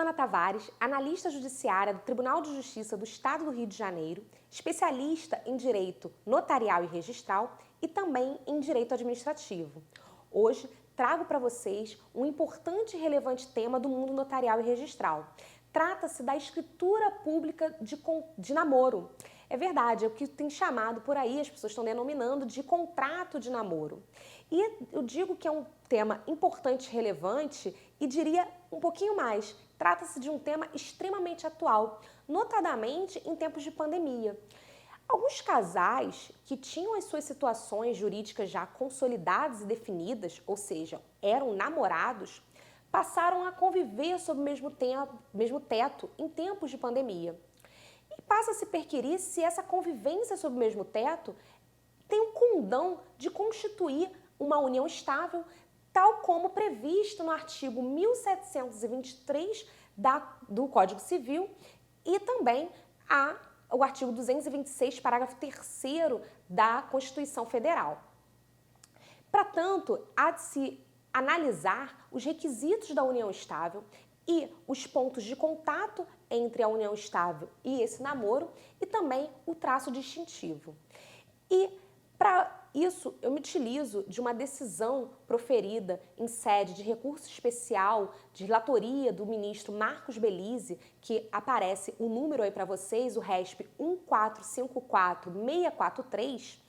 Luana Tavares, analista judiciária do Tribunal de Justiça do Estado do Rio de Janeiro, especialista em direito notarial e registral e também em direito administrativo. Hoje trago para vocês um importante e relevante tema do mundo notarial e registral. Trata-se da escritura pública de namoro. É verdade, é o que tem chamado por aí, as pessoas estão denominando de contrato de namoro. E eu digo que é um tema importante e relevante e diria um pouquinho mais. Trata-se de um tema extremamente atual, notadamente em tempos de pandemia. Alguns casais que tinham as suas situações jurídicas já consolidadas e definidas, ou seja, eram namorados, passaram a conviver sob o mesmo teto em tempos de pandemia. E passa a se perquirir se essa convivência sob o mesmo teto tem o condão de constituir uma união estável, tal como previsto no artigo 1723 do Código Civil e também o artigo 226, parágrafo 3º da Constituição Federal. Para tanto, há de se analisar os requisitos da união estável e os pontos de contato entre a união estável e esse namoro e também o traço distintivo. E para isso, eu me utilizo de uma decisão proferida em sede de recurso especial de relatoria do ministro Marcos Belise, que aparece o número aí para vocês, o RESP 1454643,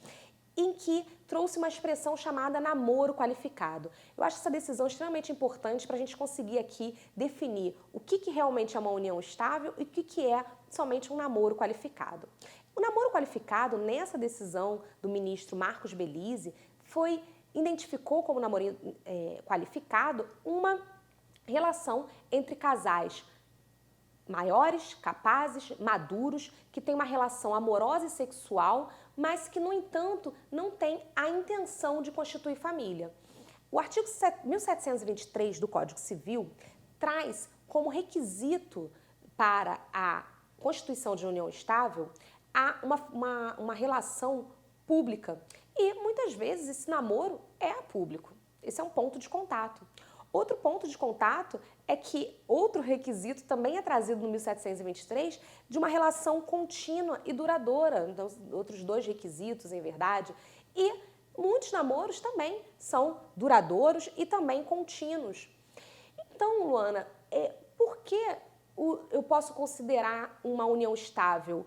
em que trouxe uma expressão chamada namoro qualificado. Eu acho essa decisão extremamente importante para a gente conseguir aqui definir o que realmente é uma união estável e o que é somente um namoro qualificado. O namoro qualificado, nessa decisão do ministro Marcos Belise, identificou como namoro qualificado uma relação entre casais maiores, capazes, maduros, que têm uma relação amorosa e sexual, mas que, no entanto, não têm a intenção de constituir família. O artigo 1723 do Código Civil traz como requisito para a constituição de união estável uma relação pública. E, muitas vezes, esse namoro é público. Esse é um ponto de contato. Outro ponto de contato é que outro requisito também é trazido no 1723 de uma relação contínua e duradoura. Então, outros dois requisitos, em verdade. E muitos namoros também são duradouros e também contínuos. Então, Luana, por que eu posso considerar uma união estável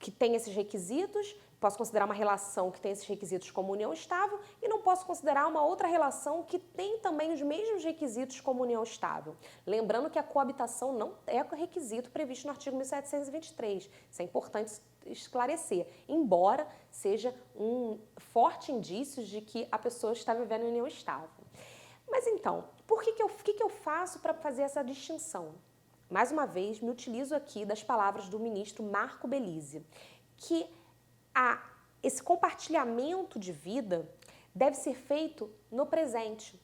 que tem esses requisitos? Posso considerar uma relação que tem esses requisitos como união estável e não posso considerar uma outra relação que tem também os mesmos requisitos como união estável. Lembrando que a coabitação não é requisito previsto no artigo 1723. Isso é importante esclarecer, embora seja um forte indício de que a pessoa está vivendo em união estável. Mas então, o que eu faço para fazer essa distinção? Mais uma vez, me utilizo aqui das palavras do ministro Marco Belise, que esse compartilhamento de vida deve ser feito no presente.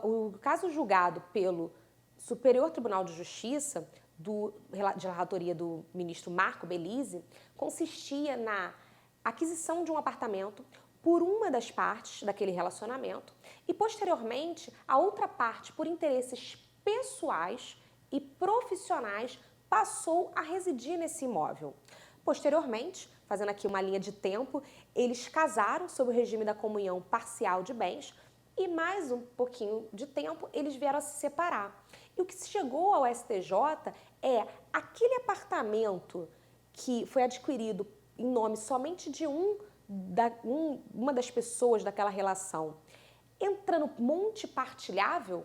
O caso julgado pelo Superior Tribunal de Justiça, de relatoria do ministro Marco Belise, consistia na aquisição de um apartamento por uma das partes daquele relacionamento e, posteriormente, a outra parte, por interesses pessoais e profissionais, passou a residir nesse imóvel. Posteriormente, fazendo aqui uma linha de tempo, eles casaram sob o regime da comunhão parcial de bens e mais um pouquinho de tempo eles vieram a se separar. E o que chegou ao STJ é aquele apartamento que foi adquirido em nome somente de uma das pessoas daquela relação, entra no monte partilhável,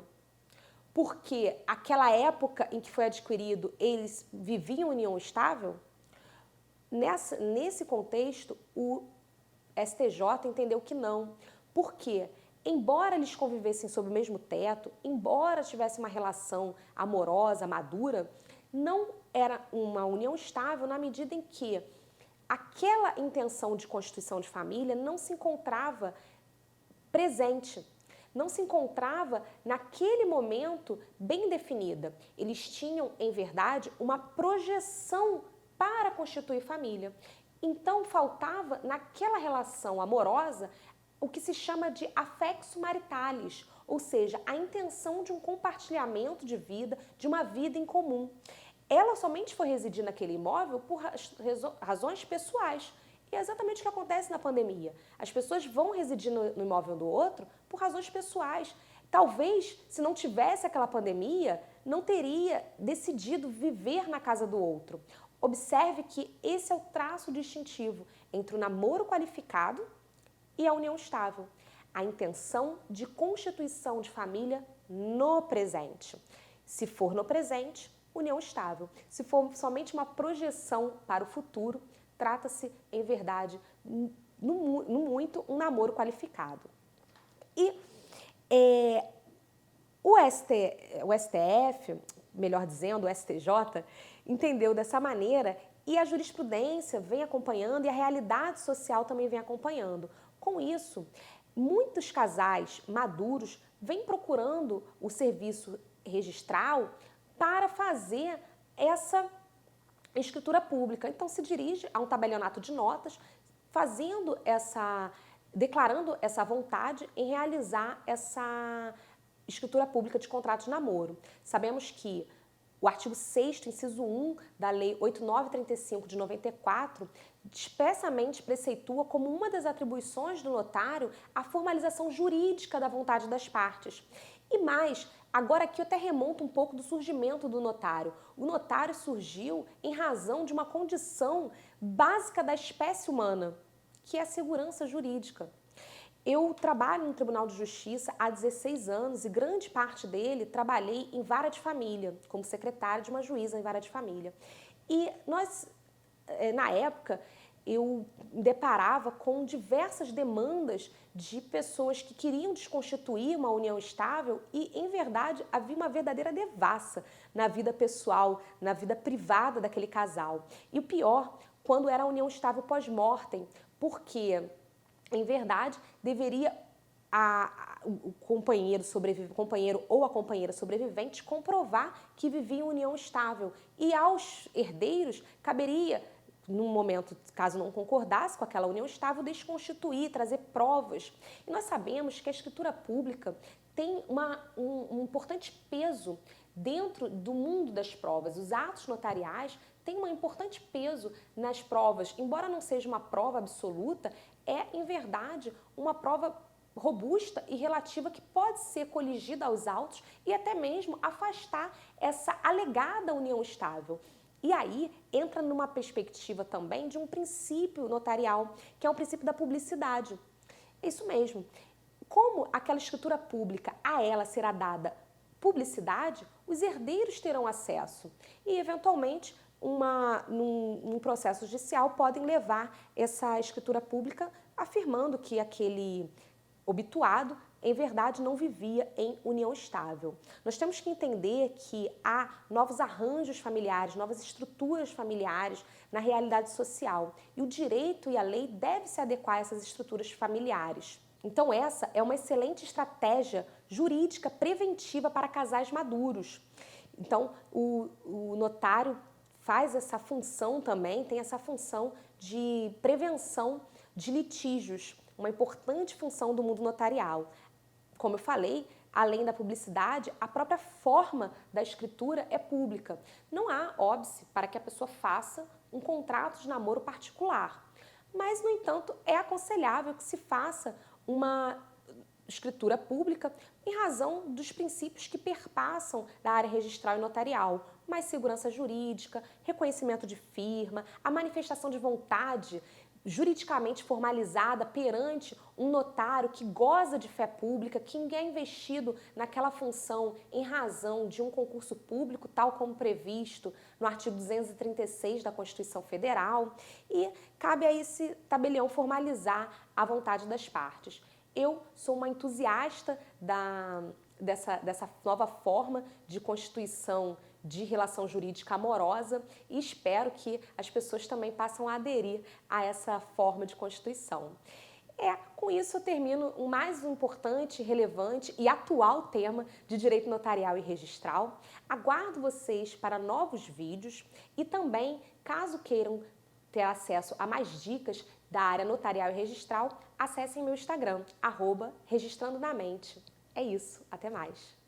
porque aquela época em que foi adquirido eles viviam em união estável. Nesse contexto, o STJ entendeu que não. Por quê? Embora eles convivessem sob o mesmo teto, embora tivesse uma relação amorosa, madura, não era uma união estável na medida em que aquela intenção de constituição de família não se encontrava presente, não se encontrava naquele momento bem definida. Eles tinham, em verdade, uma projeção para constituir família. Então, faltava naquela relação amorosa o que se chama de affectio maritalis, ou seja, a intenção de um compartilhamento de vida, de uma vida em comum. Ela somente foi residir naquele imóvel por razões pessoais. E é exatamente o que acontece na pandemia. As pessoas vão residir no imóvel do outro por razões pessoais. Talvez, se não tivesse aquela pandemia, não teria decidido viver na casa do outro. Observe que esse é o traço distintivo entre o namoro qualificado e a união estável. A intenção de constituição de família no presente. Se for no presente, união estável. Se for somente uma projeção para o futuro, trata-se, em verdade, no muito, um namoro qualificado. E o STF, melhor dizendo, o STJ, entendeu dessa maneira e a jurisprudência vem acompanhando e a realidade social também vem acompanhando. Com isso, muitos casais maduros vêm procurando o serviço registral para fazer essa escritura pública. Então, se dirige a um tabelionato de notas, declarando essa vontade em realizar essa escritura pública de contrato de namoro. Sabemos que o artigo 6º, inciso 1 da Lei 8935 de 94, expressamente preceitua como uma das atribuições do notário a formalização jurídica da vontade das partes. E mais, agora aqui eu até remonto um pouco do surgimento do notário. O notário surgiu em razão de uma condição básica da espécie humana, que é a segurança jurídica. Eu trabalho no Tribunal de Justiça há 16 anos e grande parte dele trabalhei em vara de família, como secretária de uma juíza em vara de família. E na época, eu me deparava com diversas demandas de pessoas que queriam desconstituir uma união estável e, em verdade, havia uma verdadeira devassa na vida pessoal, na vida privada daquele casal. E o pior, quando era a união estável pós-mortem, porque, em verdade, deveria o companheiro ou a companheira sobrevivente comprovar que vivia em união estável. E aos herdeiros caberia, num momento, caso não concordasse com aquela união estável, desconstituir, trazer provas. E nós sabemos que a escritura pública tem um importante peso dentro do mundo das provas. Os atos notariais têm um importante peso nas provas. Embora não seja uma prova absoluta, é, em verdade, uma prova robusta e relativa que pode ser coligida aos autos e até mesmo afastar essa alegada união estável. E aí entra numa perspectiva também de um princípio notarial, que é o princípio da publicidade. É isso mesmo. Como aquela escritura pública, a ela será dada publicidade, os herdeiros terão acesso e, eventualmente, num processo judicial, podem levar essa escritura pública afirmando que aquele obituado, em verdade, não vivia em união estável. Nós temos que entender que há novos arranjos familiares, novas estruturas familiares na realidade social. E o direito e a lei devem se adequar a essas estruturas familiares. Então, essa é uma excelente estratégia jurídica preventiva para casais maduros. Então, o notário faz essa função também, tem essa função de prevenção de litígios, uma importante função do mundo notarial. Como eu falei, além da publicidade, a própria forma da escritura é pública. Não há óbice para que a pessoa faça um contrato de namoro particular. Mas, no entanto, é aconselhável que se faça uma escritura pública em razão dos princípios que perpassam da área registral e notarial, mais segurança jurídica, reconhecimento de firma, a manifestação de vontade juridicamente formalizada perante um notário que goza de fé pública, que é investido naquela função em razão de um concurso público, tal como previsto no artigo 236 da Constituição Federal, e cabe a esse tabelião formalizar a vontade das partes. Eu sou uma entusiasta dessa nova forma de constituição de relação jurídica amorosa e espero que as pessoas também passem a aderir a essa forma de constituição. Com isso eu termino o mais importante, relevante e atual tema de direito notarial e registral. Aguardo vocês para novos vídeos e também, caso queiram ter acesso a mais dicas da área notarial e registral, acessem meu Instagram, @registrando na mente. É isso, até mais!